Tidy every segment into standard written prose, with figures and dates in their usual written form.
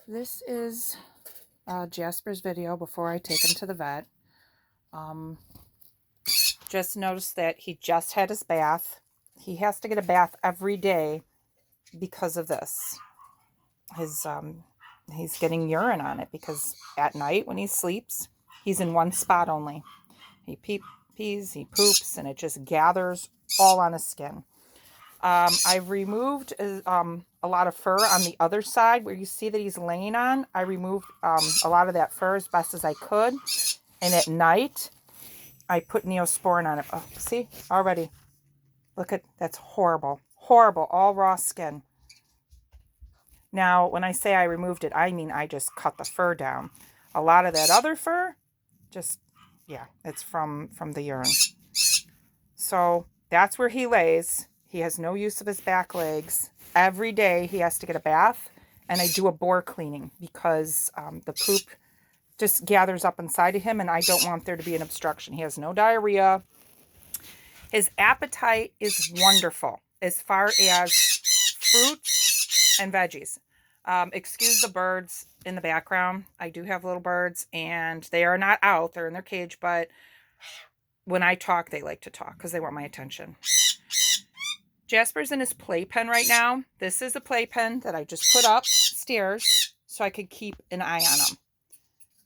This is Jasper's video before I take him to the vet. Just noticed that he just had his bath. He has to get a bath every day because of this. He's getting urine on it because at night when he sleeps, he's in one spot only. He pees, he poops, and it just gathers all on his skin. I've removed a lot of fur on the other side where you see that he's laying on. I removed a lot of that fur as best as I could. And at night, I put Neosporin on it. Oh, see? Already. Look at, that's horrible. Horrible. All raw skin. Now, when I say I removed it, I mean I just cut the fur down. A lot of that other fur, just, yeah, it's from the urine. So that's where he lays. He has no use of his back legs. Every day he has to get a bath, and I do a bore cleaning because the poop just gathers up inside of him, and I don't want there to be an obstruction. He has no diarrhea. His appetite is wonderful as far as fruits and veggies. Excuse the birds in the background. I do have little birds, and they are not out. They're in their cage, but when I talk, they like to talk because they want my attention. Jasper's in his playpen right now. This is a playpen that I just put upstairs so I could keep an eye on him.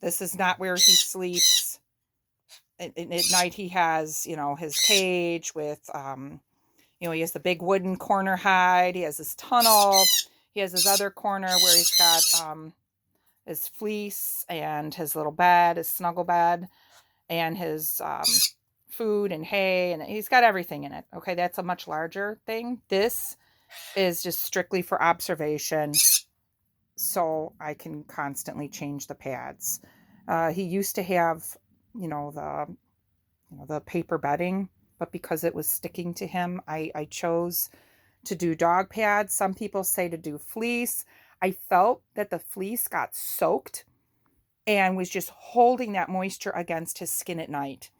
This is not where he sleeps. At night he has, his cage with, he has the big wooden corner hide. He has his tunnel. He has his other corner where he's got his fleece and his little bed, his snuggle bed, and his food and hay, and he's got everything in it. Okay, that's a much larger thing. This is just strictly for observation, so I can constantly change the pads. He used to have, the paper bedding, but because it was sticking to him, I chose to do dog pads. Some people say to do fleece. I felt that the fleece got soaked and was just holding that moisture against his skin at night.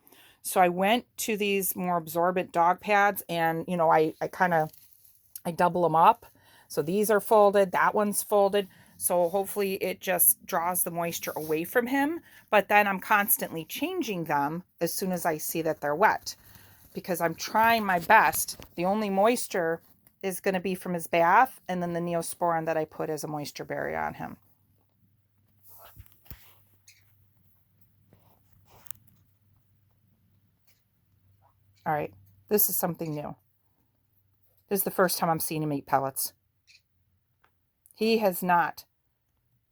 So I went to these more absorbent dog pads, and, I double them up. So these are folded, that one's folded. So hopefully it just draws the moisture away from him. But then I'm constantly changing them as soon as I see that they're wet, because I'm trying my best. The only moisture is going to be from his bath, and then the Neosporin that I put as a moisture barrier on him. All right, this is something new. This is the first time I'm seeing him eat pellets. He has not,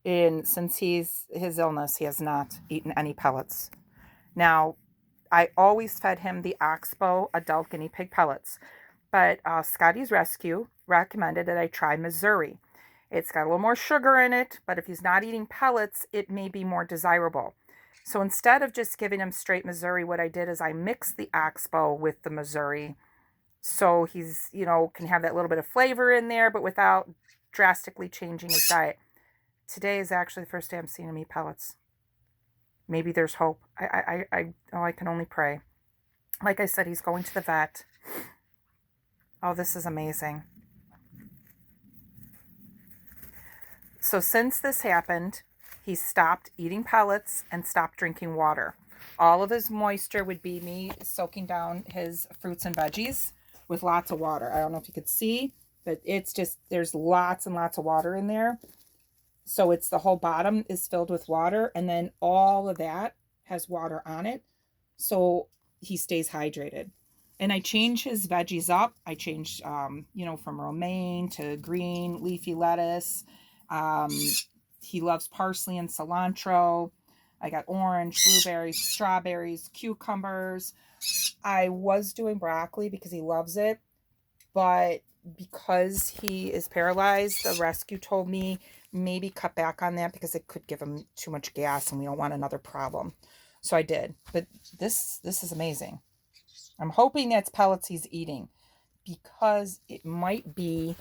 since his illness, he has not eaten any pellets. Now, I always fed him the Oxbow adult guinea pig pellets, but Scotty's Rescue recommended that I try Missouri. It's got a little more sugar in it, but if he's not eating pellets, it may be more desirable. So instead of just giving him straight Missouri, what I did is I mixed the Oxbow with the Missouri, so he's, can have that little bit of flavor in there, but without drastically changing his diet. Today is actually the first day I'm seeing him eat pellets. Maybe there's hope. I can only pray. Like I said, he's going to the vet. Oh, this is amazing. So since this happened, he stopped eating pellets and stopped drinking water. All of his moisture would be me soaking down his fruits and veggies with lots of water. I don't know if you could see, but it's just, there's lots and lots of water in there. So it's the whole bottom is filled with water, and then all of that has water on it. So he stays hydrated. And I change his veggies up. I changed, from romaine to green leafy lettuce. He loves parsley and cilantro. I got orange, blueberries, strawberries, cucumbers. I was doing broccoli because he loves it, but because he is paralyzed, the rescue told me maybe cut back on that because it could give him too much gas and we don't want another problem. So I did. But this is amazing. I'm hoping that's pellets he's eating, because it might be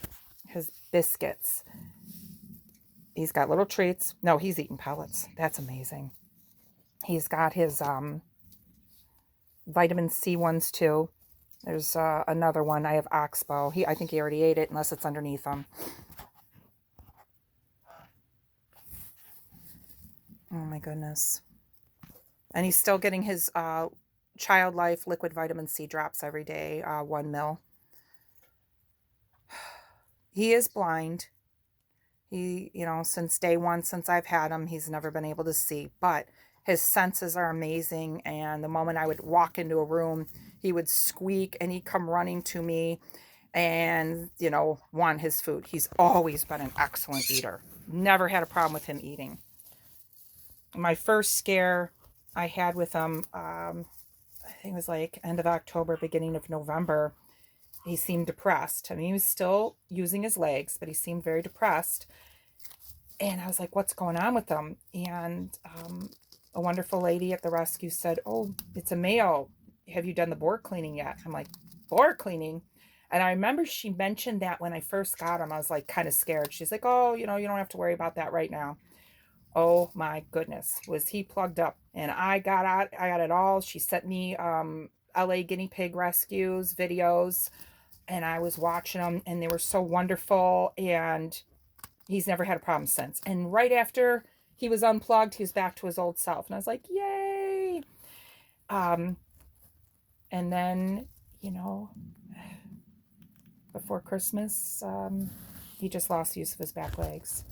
his biscuits. He's got little treats. No, he's eating pellets. That's amazing. He's got his vitamin C ones too. There's another one. I have Oxbow. I think he already ate it, unless it's underneath him. Oh my goodness. And he's still getting his Child Life liquid vitamin C drops every day, 1 ml. He is blind. He, since day one, since I've had him, he's never been able to see, but his senses are amazing. And the moment I would walk into a room, he would squeak and he'd come running to me and, want his food. He's always been an excellent eater. Never had a problem with him eating. My first scare I had with him, I think it was like end of October, beginning of November. He seemed depressed. I mean, he was still using his legs, but he seemed very depressed. And I was like, what's going on with him? And a wonderful lady at the rescue said, oh, it's a male. Have you done the board cleaning yet? I'm like, board cleaning? And I remember she mentioned that when I first got him. I was like kind of scared. She's like, oh, you don't have to worry about that right now. Oh my goodness, was he plugged up. And I got it all. She sent me LA guinea pig rescues videos, and I was watching them, and they were so wonderful. And he's never had a problem since. And right after he was unplugged, he was back to his old self. And I was like, yay. And then, before Christmas, he just lost use of his back legs.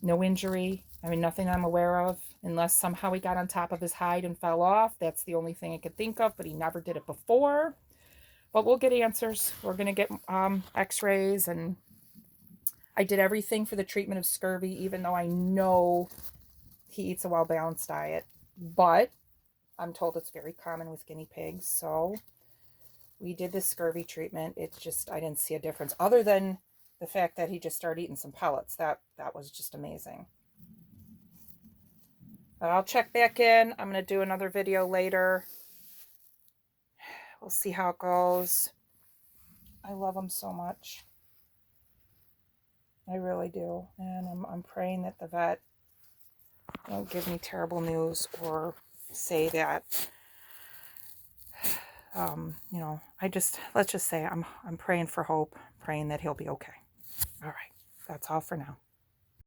No injury. I mean, nothing I'm aware of, unless somehow he got on top of his hide and fell off. That's the only thing I could think of, but he never did it before. But we'll get answers. We're going to get x-rays, and I did everything for the treatment of scurvy, even though I know he eats a well-balanced diet. But I'm told it's very common with guinea pigs, so we did the scurvy treatment. It just, I didn't see a difference, other than the fact that he just started eating some pellets. That was just amazing. But I'll check back in. I'm going to do another video later. We'll see how it goes. I love him so much. I really do. And I'm praying that the vet won't give me terrible news or say that, let's just say I'm praying for hope, praying that he'll be okay. All right. That's all for now.